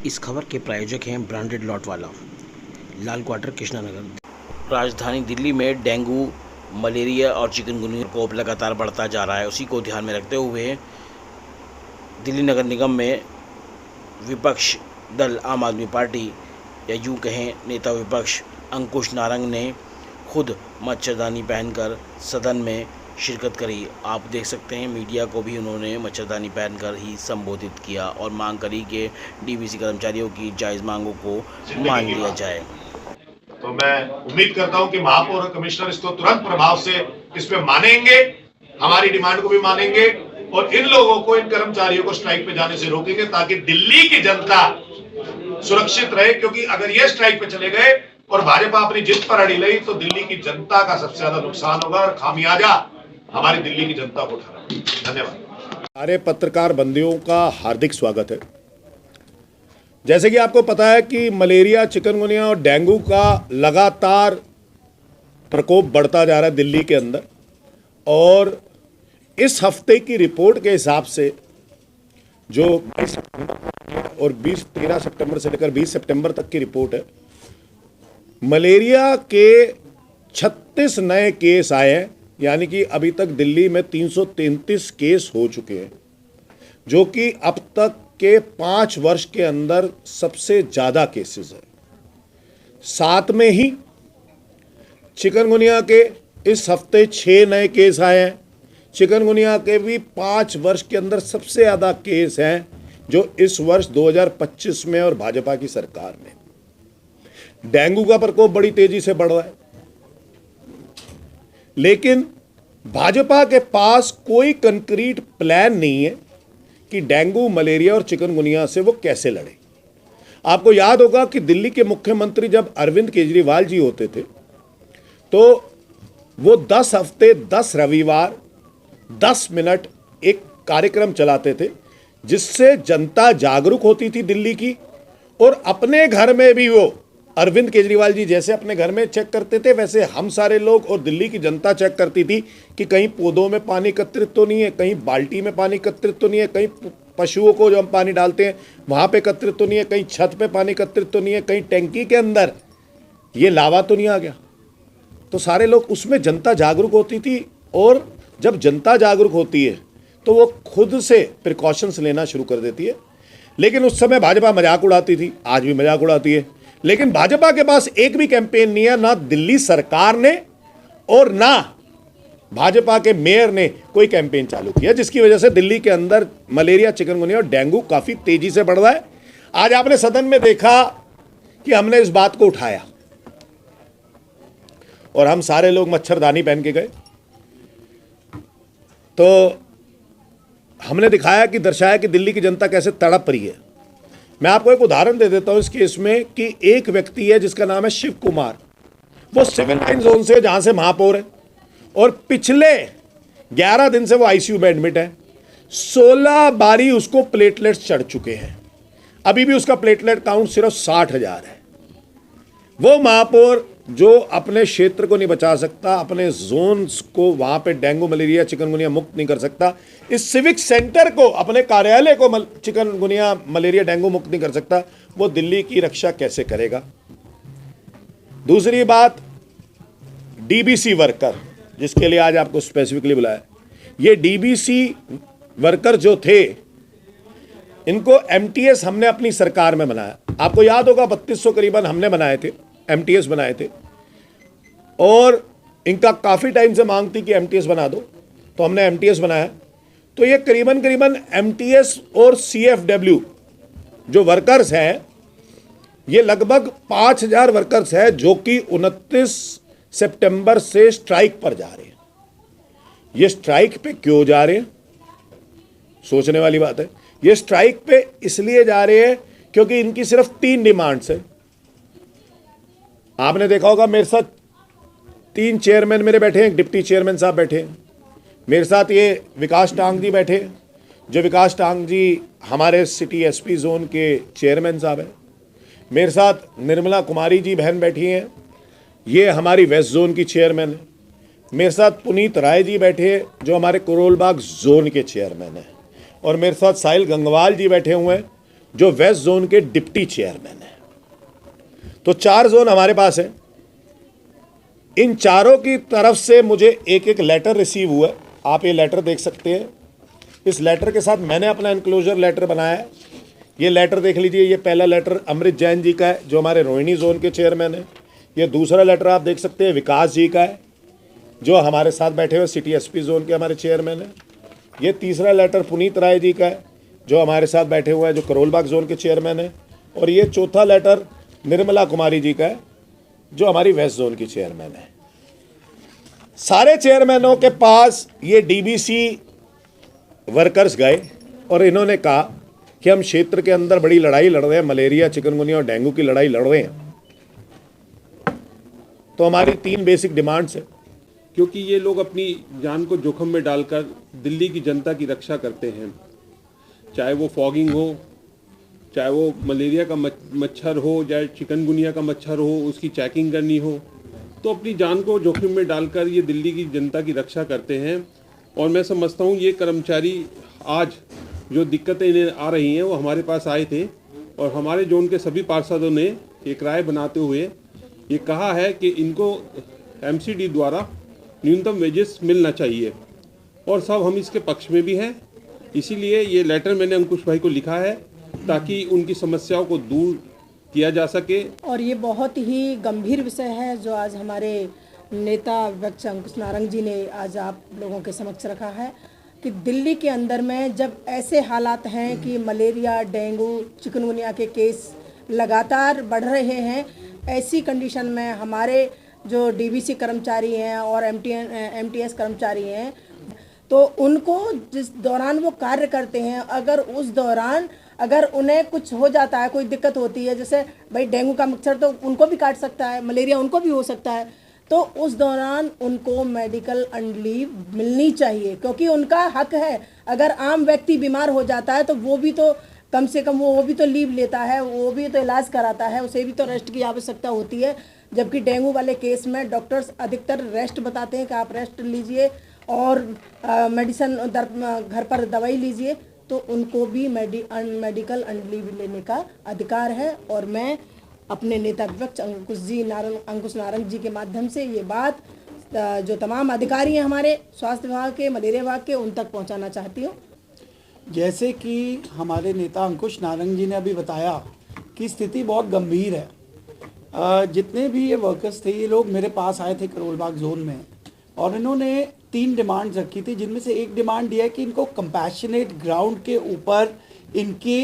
इस खबर के प्रायोजक हैं ब्रांडेड लॉट वाला, लाल क्वार्टर, कृष्णानगर। राजधानी दिल्ली में डेंगू, मलेरिया और चिकनगुनिया का प्रकोप लगातार बढ़ता जा रहा है। उसी को ध्यान में रखते हुए दिल्ली नगर निगम में विपक्ष दल आम आदमी पार्टी, या यूँ कहें नेता विपक्ष अंकुश नारंग ने खुद मच्छरदानी पहनकर सदन में शिरकत करी। आप देख सकते हैं मीडिया को भी उन्होंने मच्छरदानी पहनकर ही संबोधित किया और मांग करी कि डीवीसी कर्मचारियों की जायज़ मांगों को मान लिया जाए। तो मैं उम्मीद करता हूं कि महापौर और कमिश्नर इसको तुरंत प्रभाव से इस पे मानेंगे, हमारी डिमांड को भी मानेंगे और इन लोगों को, इन कर्मचारियों को स्ट्राइक पे जाने से रोकेंगे ताकि दिल्ली की जनता सुरक्षित रहे। क्योंकि अगर ये स्ट्राइक पे चले गए और भाजपा अपनी जिद पर अड़ी रही तो दिल्ली की जनता का सबसे ज्यादा नुकसान होगा और खामियाजा हमारी दिल्ली की जनता को उठाना। धन्यवाद। सारे पत्रकार बंधुओं का हार्दिक स्वागत है। जैसे कि आपको पता है कि मलेरिया, चिकनगुनिया और डेंगू का लगातार प्रकोप बढ़ता जा रहा है दिल्ली के अंदर, और इस हफ्ते की रिपोर्ट के हिसाब से जो 22 सितंबर और 13 सितंबर से लेकर 20 सितंबर तक की रिपोर्ट है, मलेरिया के 36 नए केस आए हैं। यानी कि अभी तक दिल्ली में 333 केस हो चुके हैं, जो कि अब तक के 5 वर्ष के अंदर सबसे ज़्यादा केसेस है। साथ में ही चिकनगुनिया के इस हफ्ते 6 नए केस आए हैं। चिकनगुनिया के भी 5 वर्ष के अंदर सबसे ज़्यादा केस हैं जो इस वर्ष 2025 में और भाजपा की सरकार में। डेंगू का प्रकोप बड़ी तेजी से बढ़ रहा है, लेकिन भाजपा के पास कोई कंक्रीट प्लान नहीं है कि डेंगू, मलेरिया और चिकनगुनिया से वो कैसे लड़े। आपको याद होगा कि दिल्ली के मुख्यमंत्री जब अरविंद केजरीवाल जी होते थे तो वो 10 हफ्ते 10 रविवार 10 मिनट एक कार्यक्रम चलाते थे, जिससे जनता जागरूक होती थी दिल्ली की। और अपने घर में भी वो अरविंद केजरीवाल जी जैसे अपने घर में चेक करते थे, वैसे हम सारे लोग और दिल्ली की जनता चेक करती थी कि कहीं पौधों में पानी एकत्रित तो नहीं है, कहीं बाल्टी में पानी एकत्रित तो नहीं है, कहीं पशुओं को जो हम पानी डालते हैं वहाँ पे एकत्रित तो नहीं है, कहीं छत पे पानी एकत्रित तो नहीं है, कहीं टैंकी के अंदर ये लावा तो नहीं आ गया। तो सारे लोग उसमें जनता जागरूक होती थी, और जब जनता जागरूक होती है तो वो खुद से प्रिकॉशंस लेना शुरू कर देती है। लेकिन उस समय भाजपा मजाक उड़ाती थी, आज भी मजाक उड़ाती है। लेकिन भाजपा के पास एक भी कैंपेन नहीं है, ना दिल्ली सरकार ने और ना भाजपा के मेयर ने कोई कैंपेन चालू किया, जिसकी वजह से दिल्ली के अंदर मलेरिया, चिकनगुनिया और डेंगू काफ़ी तेजी से बढ़ रहा है। आज आपने सदन में देखा कि हमने इस बात को उठाया और हम सारे लोग मच्छरदानी पहन के गए, तो हमने दिखाया कि दर्शाया कि दिल्ली की जनता कैसे तड़प रही है। मैं आपको एक उदाहरण दे देता हूं इस केस में कि एक व्यक्ति है जिसका नाम है शिव कुमार। वो 7 लाइन जोन से, जहां से महापौर है, और पिछले 11 दिन से वो आईसीयू में एडमिट है। 16 बारी उसको प्लेटलेट्स चढ़ चुके हैं। अभी भी उसका प्लेटलेट काउंट सिर्फ 60,000 है। वो महापौर जो अपने क्षेत्र को नहीं बचा सकता, अपने जोन्स को वहाँ पे डेंगू, मलेरिया, चिकनगुनिया मुक्त नहीं कर सकता, इस सिविक सेंटर को, अपने कार्यालय को चिकनगुनिया, मलेरिया, डेंगू मुक्त नहीं कर सकता, वो दिल्ली की रक्षा कैसे करेगा। दूसरी बात, डीबीसी वर्कर, जिसके लिए आज आपको स्पेसिफिकली बुलाया, ये डीबीसी वर्कर जो थे, इनको एमटीएस हमने अपनी सरकार में बनाया। आपको याद होगा 3200 करीबन हमने बनाए थे, एमटीएस बनाए थे, और इनका काफ़ी टाइम से मांग थी कि एमटीएस बना दो, तो हमने एमटीएस बनाया। तो ये करीबन एमटीएस और सीएफडब्ल्यू जो वर्कर्स हैं, ये लगभग 5000 वर्कर्स हैं जो कि 29 सितंबर से स्ट्राइक पर जा रहे हैं। ये स्ट्राइक पे क्यों जा रहे हैं, सोचने वाली बात है। ये स्ट्राइक पे इसलिए जा रहे हैं क्योंकि इनकी सिर्फ 3 डिमांड्स है। आपने देखा होगा मेरे साथ 3 चेयरमैन मेरे बैठे हैं, डिप्टी चेयरमैन साहब बैठे हैं, मेरे साथ ये विकास टांग जी बैठे हैं, जो विकास टांग जी हमारे सिटी एसपी जोन के चेयरमैन साहब हैं। मेरे साथ निर्मला कुमारी जी बहन बैठी हैं, ये हमारी वेस्ट जोन की चेयरमैन है। मेरे साथ पुनीत राय जी बैठे हैं, जो हमारे करोल बाग जोन के चेयरमैन हैं। और मेरे साथ साहिल गंगवाल जी बैठे हुए हैं, जो वेस्ट जोन के डिप्टी चेयरमैन हैं। तो 4 जोन हमारे पास है। इन चारों की तरफ से मुझे एक एक लेटर रिसीव हुआ है। आप ये लेटर देख सकते हैं। इस लेटर के साथ मैंने अपना एनक्लोजर लेटर बनाया है। ये लेटर देख लीजिए। ये पहला लेटर अमृत जैन जी का है, जो हमारे रोहिणी जोन के चेयरमैन हैं। ये दूसरा लेटर आप देख सकते हैं विकास जी का है, जो हमारे साथ बैठे हुए सिटी एसपी जोन के हमारे चेयरमैन हैं। ये तीसरा लेटर पुनीत राय जी का है, जो हमारे साथ बैठे हुए हैं, जो करोलबाग जोन के चेयरमैन हैं। और ये चौथा लेटर निर्मला कुमारी जी का है, जो हमारी वेस्ट जोन की चेयरमैन है। सारे चेयरमैनों के पास ये डीबीसी वर्कर्स गए और इन्होंने कहा कि हम क्षेत्र के अंदर बड़ी लड़ाई लड़ रहे हैं, मलेरिया, चिकनगुनिया और डेंगू की लड़ाई लड़ रहे हैं। तो हमारी 3 बेसिक डिमांड्स है। क्योंकि ये लोग अपनी जान को जोखिम में डालकर दिल्ली की जनता की रक्षा करते हैं, चाहे वो फॉगिंग हो, चाहे वो मलेरिया का मच्छर हो, चाहे चिकनगुनिया का मच्छर हो, उसकी चेकिंग करनी हो, तो अपनी जान को जोखिम में डालकर ये दिल्ली की जनता की रक्षा करते हैं। और मैं समझता हूँ ये कर्मचारी आज जो दिक्कतें इन्हें आ रही हैं वो हमारे पास आए थे और हमारे जोन के सभी पार्षदों ने एक राय बनाते हुए ये कहा है कि इनको एमसीडी द्वारा न्यूनतम वेजेस मिलना चाहिए और सब हम इसके पक्ष में भी हैं। इसीलिए ये लेटर मैंने अंकुश भाई को लिखा है ताकि उनकी समस्याओं को दूर किया जा सके। और ये बहुत ही गंभीर विषय है जो आज हमारे नेता विपक्ष अंकुश नारंग जी ने आज आप लोगों के समक्ष रखा है कि दिल्ली के अंदर में जब ऐसे हालात हैं कि मलेरिया, डेंगू, चिकनगुनिया के केस लगातार बढ़ रहे हैं, ऐसी कंडीशन में हमारे जो डीबीसी कर्मचारी हैं और एमटीएस कर्मचारी हैं, तो उनको जिस दौरान वो कार्य करते हैं, अगर उस दौरान अगर उन्हें कुछ हो जाता है, कोई दिक्कत होती है, जैसे भाई डेंगू का मच्छर तो उनको भी काट सकता है, मलेरिया उनको भी हो सकता है, तो उस दौरान उनको मेडिकल अनलीव मिलनी चाहिए क्योंकि उनका हक है। अगर आम व्यक्ति बीमार हो जाता है तो वो भी तो कम से कम वो भी तो लीव लेता है, वो भी तो इलाज कराता है, उसे भी तो रेस्ट की आवश्यकता होती है। जबकि डेंगू वाले केस में डॉक्टर्स अधिकतर रेस्ट बताते हैं कि आप रेस्ट लीजिए और मेडिसिन घर पर दवाई लीजिए, तो उनको भी मेडिकल अनलीव लेने का अधिकार है। और मैं अपने नेता विपक्ष अंकुश नारंग जी के माध्यम से ये बात जो तमाम अधिकारी हैं हमारे स्वास्थ्य विभाग के, मलेरिया विभाग के, उन तक पहुंचाना चाहती हूँ। जैसे कि हमारे नेता अंकुश नारंग जी ने अभी बताया कि स्थिति बहुत गंभीर है। जितने भी ये वर्कर्स थे, ये लोग मेरे पास आए थे करोलबाग जोन में और इन्होंने 3 डिमांड्स रखी थी, जिनमें से एक डिमांड ये है कि इनको कंपैशनेट ग्राउंड के ऊपर इनकी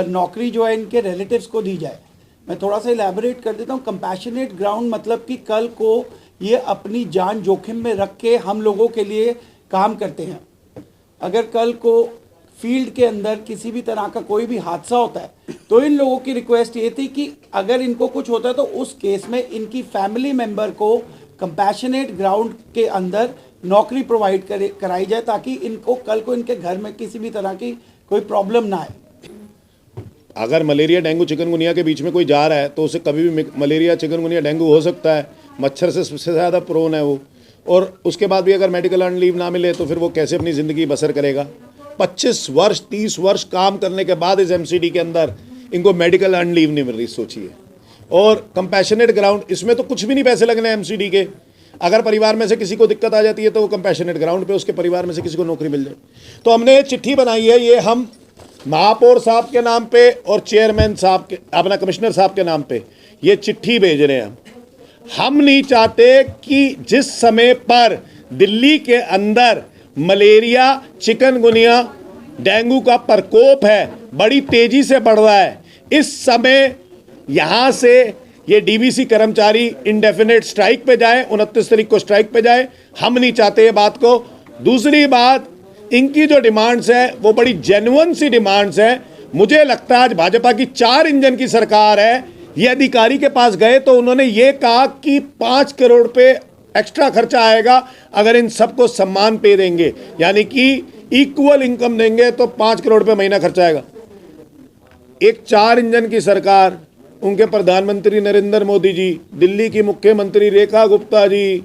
नौकरी जो है इनके रिलेटिव्स को दी जाए। मैं थोड़ा सा इलेबोरेट कर देता हूँ। कंपैशनेट ग्राउंड मतलब कि कल को ये अपनी जान जोखिम में रख के हम लोगों के लिए काम करते हैं। अगर कल को फील्ड के अंदर किसी भी तरह का कोई भी हादसा होता है तो इन लोगों की रिक्वेस्ट ये थी कि अगर इनको कुछ होता है तो उस केस में इनकी फैमिली मेंबर को कंपैशनेट ग्राउंड के अंदर नौकरी प्रोवाइड कराई जाए ताकि इनको कल को इनके घर में किसी भी तरह की कोई प्रॉब्लम ना आए। अगर मलेरिया, डेंगू, चिकनगुनिया के बीच में कोई जा रहा है तो उसे कभी भी मलेरिया, चिकनगुनिया, डेंगू हो सकता है। मच्छर से सबसे ज़्यादा प्रोन है वो। और उसके बाद भी अगर मेडिकल अर्न लीव ना मिले तो फिर वो कैसे अपनी ज़िंदगी बसर करेगा। 25 वर्ष 30 वर्ष काम करने के बाद इस एमसीडी के अंदर इनको मेडिकल अर्न लीव नहीं मिल रही, सोचिए। और कंपैशनेट ग्राउंड, इसमें तो कुछ भी नहीं पैसे लगने एमसीडी के। अगर परिवार में से किसी को दिक्कत आ जाती है तो वो कंपैशनेट ग्राउंड पे उसके परिवार में से किसी को नौकरी मिल जाए। तो हमने ये चिट्ठी बनाई है, ये हम महापौर साहब के नाम पे और चेयरमैन साहब के, अपना कमिश्नर साहब के नाम पे ये चिट्ठी भेज रहे हैं। हम नहीं चाहते कि जिस समय पर दिल्ली के अंदर मलेरिया, चिकनगुनिया, डेंगू का प्रकोप है, बड़ी तेजी से बढ़ रहा है, इस समय यहाँ से ये डीबीसी कर्मचारी इंडेफिनेट स्ट्राइक पे जाए, 29 तारीख को स्ट्राइक पे जाए। हम नहीं चाहते ये बात को। दूसरी बात, इनकी जो डिमांड्स हैं वो बड़ी जेन्युइन सी डिमांड्स हैं। मुझे लगता है आज भाजपा की 4 इंजन की सरकार है। ये अधिकारी के पास गए तो उन्होंने ये कहा कि 5 करोड़ पे एक्स्ट्रा खर्चा आएगा अगर इन सबको सम्मान पे देंगे, यानी कि इक्वल इनकम देंगे तो 5 करोड़ पे महीना खर्चा आएगा। एक 4 इंजन की सरकार, उनके प्रधानमंत्री नरेंद्र मोदी जी, दिल्ली की मुख्यमंत्री रेखा गुप्ता जी,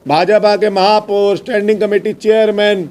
भाजपा के महापौर, स्टैंडिंग कमेटी चेयरमैन,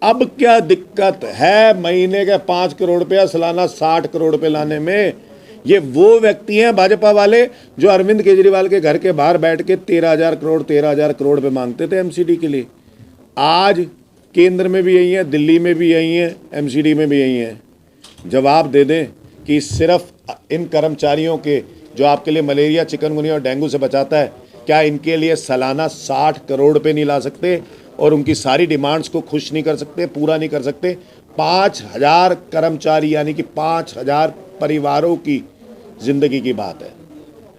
अब क्या दिक्कत है महीने के 5 करोड़ रुपया, सालाना 60 करोड़ रुपए लाने में? ये वो व्यक्ति हैं भाजपा वाले जो अरविंद केजरीवाल के घर के बाहर बैठ के 13,000 करोड़ पे मांगते थे एमसीडी के लिए। आज केंद्र में भी यही है, दिल्ली में भी यही है, एमसीडी में भी यही है। जवाब दे दें कि सिर्फ इन कर्मचारियों के जो आपके लिए मलेरिया, चिकनगुनिया और डेंगू से बचाता है, क्या इनके लिए सालाना 60 करोड़ रुपए नहीं ला सकते और उनकी सारी डिमांड्स को खुश नहीं कर सकते, पूरा नहीं कर सकते? 5,000 कर्मचारी यानी कि 5,000 परिवारों की जिंदगी की बात है।